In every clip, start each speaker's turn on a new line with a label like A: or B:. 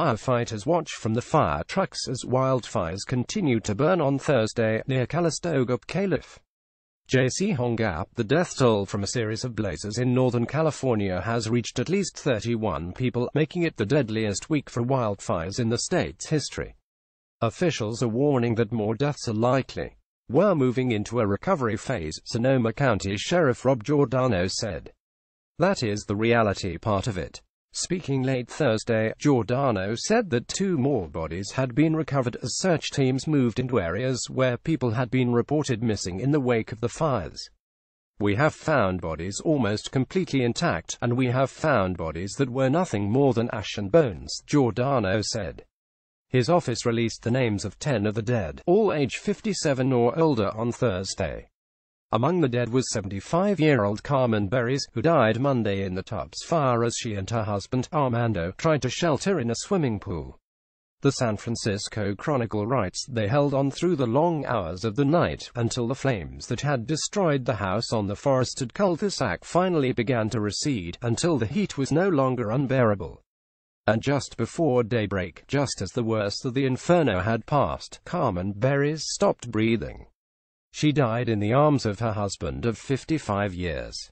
A: Firefighters watch from the fire trucks as wildfires continue to burn on Thursday, near Calistoga, Calif. J.C. Hongap. The death toll from a series of blazes in Northern California has reached at least 31 people, making it the deadliest week for wildfires in the state's history. Officials are warning that more deaths are likely. We're moving into a recovery phase, Sonoma County Sheriff Rob Giordano said. That is the reality part of it. Speaking late Thursday, Giordano said that 2 more bodies had been recovered as search teams moved into areas where people had been reported missing in the wake of the fires. We have found bodies almost completely intact, and we have found bodies that were nothing more than ash and bones, Giordano said. His office released the names of 10 of the dead, all age 57 or older, on Thursday. Among the dead was 75-year-old Carmen Berriz, who died Monday in the Tubbs fire as she and her husband, Armando, tried to shelter in a swimming pool. The San Francisco Chronicle writes they held on through the long hours of the night, until the flames that had destroyed the house on the forested cul-de-sac finally began to recede, until the heat was no longer unbearable. And just before daybreak, just as the worst of the inferno had passed, Carmen Berriz stopped breathing. She died in the arms of her husband of 55 years.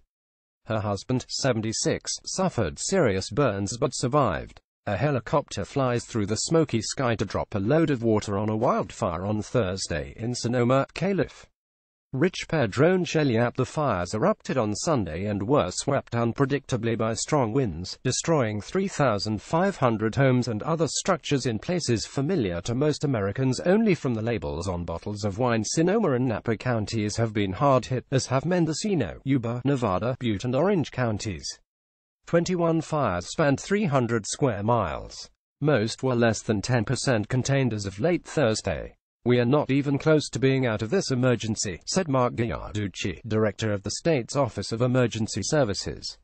A: Her husband, 76, suffered serious burns but survived. A helicopter flies through the smoky sky to drop a load of water on a wildfire on Thursday in Sonoma, Calif. Rich Padron Cheliap. The fires erupted on Sunday and were swept unpredictably by strong winds, destroying 3,500 homes and other structures in places familiar to most Americans only from the labels on bottles of wine. Sonoma and Napa counties have been hard hit, as have Mendocino, Yuba, Nevada, Butte and Orange counties. 21 fires spanned 300 square miles. Most were less than 10% contained as of late Thursday. We are not even close to being out of this emergency, said Mark Giarducci, director of the state's Office of Emergency Services.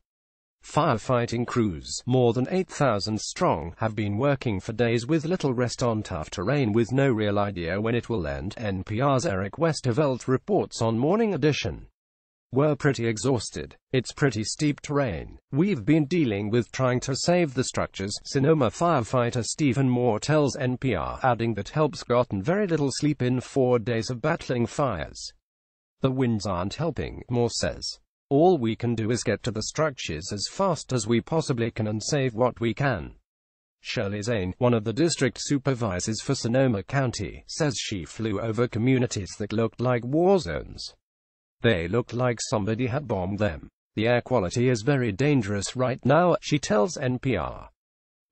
A: Firefighting crews, more than 8,000 strong, have been working for days with little rest on tough terrain with no real idea when it will end, NPR's Eric Westervelt reports on Morning Edition. We're pretty exhausted. It's pretty steep terrain. We've been dealing with trying to save the structures, Sonoma firefighter Stephen Moore tells NPR, adding that help's gotten very little sleep in 4 days of battling fires. The winds aren't helping, Moore says. All we can do is get to the structures as fast as we possibly can and save what we can. Shirley Zane, one of the district supervisors for Sonoma County, says she flew over communities that looked like war zones. They looked like somebody had bombed them. The air quality is very dangerous right now, she tells NPR.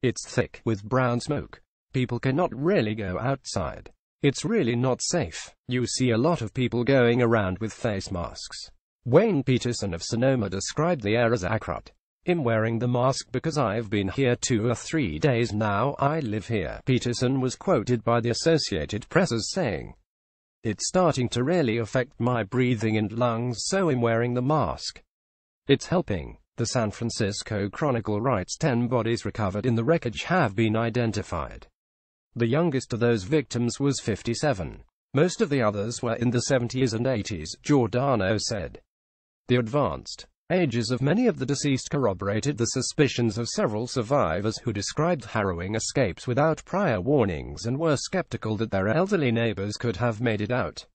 A: It's thick, with brown smoke. People cannot really go outside. It's really not safe. You see a lot of people going around with face masks. Wayne Peterson of Sonoma described the air as acrid. I'm wearing the mask because I've been here 2 or 3 days now. I live here. Peterson was quoted by the Associated Press as saying, "It's starting to really affect my breathing and lungs, so I'm wearing the mask. It's helping." The San Francisco Chronicle writes 10 bodies recovered in the wreckage have been identified. The youngest of those victims was 57. Most of the others were in the 70s and 80s, Giordano said. The advanced ages of many of the deceased corroborated the suspicions of several survivors who described harrowing escapes without prior warnings and were skeptical that their elderly neighbors could have made it out.